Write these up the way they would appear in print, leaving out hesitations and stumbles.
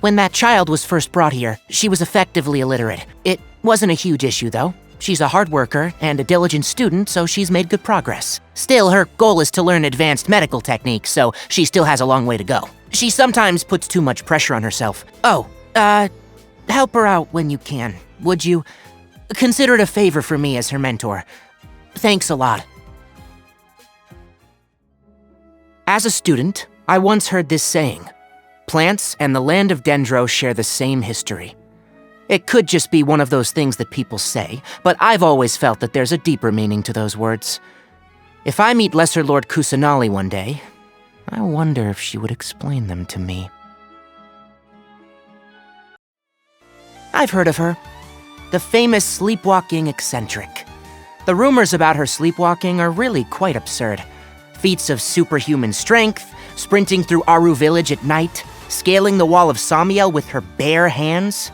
When that child was first brought here, she was effectively illiterate. It wasn't a huge issue, though. She's a hard worker and a diligent student, so she's made good progress. Still, her goal is to learn advanced medical techniques, so she still has a long way to go. She sometimes puts too much pressure on herself. Help her out when you can, would you? Consider it a favor for me as her mentor. Thanks a lot. As a student, I once heard this saying: plants and the land of Dendro share the same history. It could just be one of those things that people say, but I've always felt that there's a deeper meaning to those words. If I meet Lesser Lord Kusanali one day, I wonder if she would explain them to me. I've heard of her. The famous sleepwalking eccentric. The rumors about her sleepwalking are really quite absurd. Feats of superhuman strength, sprinting through Aru village at night, scaling the wall of Samiel with her bare hands.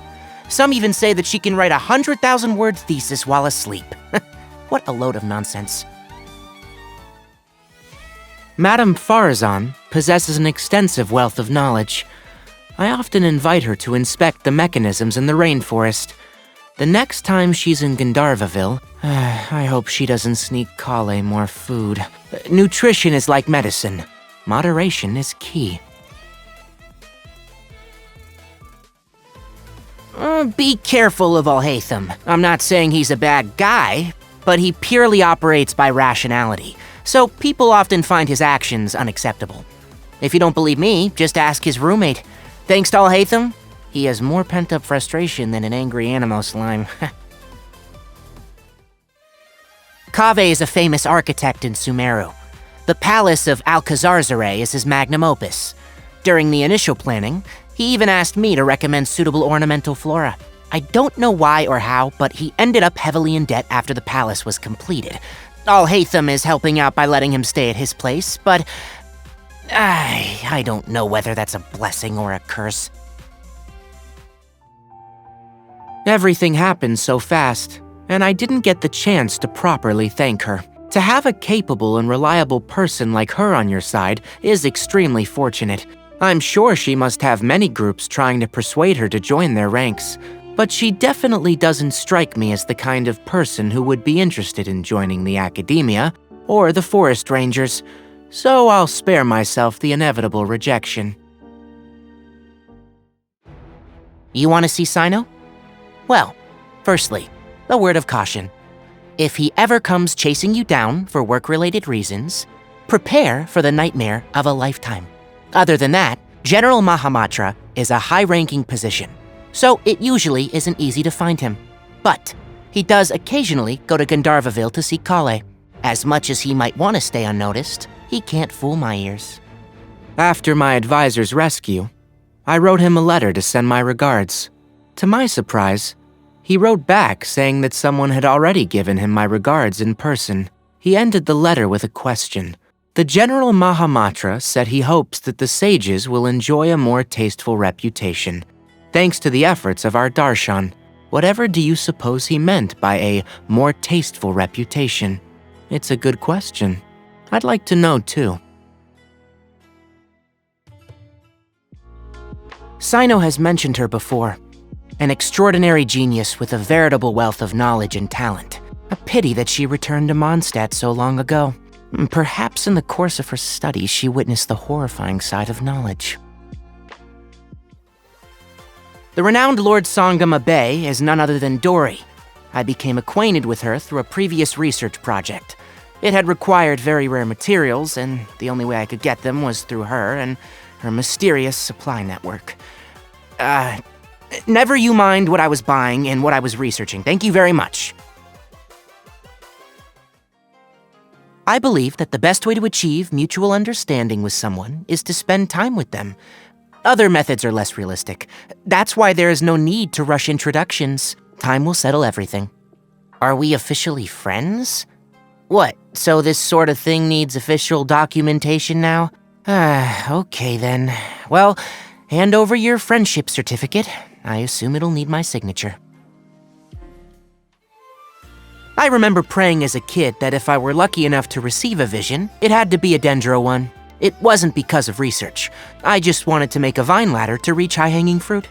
Some even say that she can write a 100,000-word thesis while asleep. What a load of nonsense. Madame Faruzan possesses an extensive wealth of knowledge. I often invite her to inspect the mechanisms in the rainforest. The next time she's in Gandharvaville, I hope she doesn't sneak Collei more food. Nutrition is like medicine. Moderation is key. Be careful of Alhaitham. I'm not saying he's a bad guy, but he purely operates by rationality, so people often find his actions unacceptable. If you don't believe me, just ask his roommate. Thanks to Alhaitham, he has more pent-up frustration than an angry animo slime. Kaveh is a famous architect in SUMERU. The Palace of Alcazarzare is his magnum opus. During the initial planning, he even asked me to recommend suitable ornamental flora. I don't know why or how, but he ended up heavily in debt after the palace was completed. Alhaitham is helping out by letting him stay at his place, but I don't know whether that's a blessing or a curse. Everything happened so fast, and I didn't get the chance to properly thank her. To have a capable and reliable person like her on your side is extremely fortunate. I'm sure she must have many groups trying to persuade her to join their ranks, but she definitely doesn't strike me as the kind of person who would be interested in joining the academia or the forest rangers, so I'll spare myself the inevitable rejection. You want to see Cyno? Well, firstly, a word of caution. If he ever comes chasing you down for work-related reasons, prepare for the nightmare of a lifetime. Other than that, General Mahamatra is a high-ranking position, so it usually isn't easy to find him. But he does occasionally go to Gandharvaville to see Collei. As much as he might want to stay unnoticed, he can't fool my ears. After my advisor's rescue, I wrote him a letter to send my regards. To my surprise, he wrote back saying that someone had already given him my regards in person. He ended the letter with a question. The General Mahamatra said he hopes that the sages will enjoy a more tasteful reputation, thanks to the efforts of our darshan. Whatever do you suppose he meant by a more tasteful reputation? It's a good question. I'd like to know, too. Cyno has mentioned her before. An extraordinary genius with a veritable wealth of knowledge and talent. A pity that she returned to Mondstadt so long ago. Perhaps in the course of her studies, she witnessed the horrifying side of knowledge. The renowned Lord Sangama Bay is none other than Dori. I became acquainted with her through a previous research project. It had required very rare materials, and the only way I could get them was through her and her mysterious supply network. Never you mind what I was buying and what I was researching. Thank you very much. I believe that the best way to achieve mutual understanding with someone is to spend time with them. Other methods are less realistic. That's why there is no need to rush introductions. Time will settle everything. Are we officially friends? What, so this sort of thing needs official documentation now? Okay then. Well, hand over your friendship certificate. I assume it'll need my signature. I remember praying as a kid that if I were lucky enough to receive a vision, it had to be a Dendro one. It wasn't because of research. I just wanted to make a vine ladder to reach high-hanging fruit.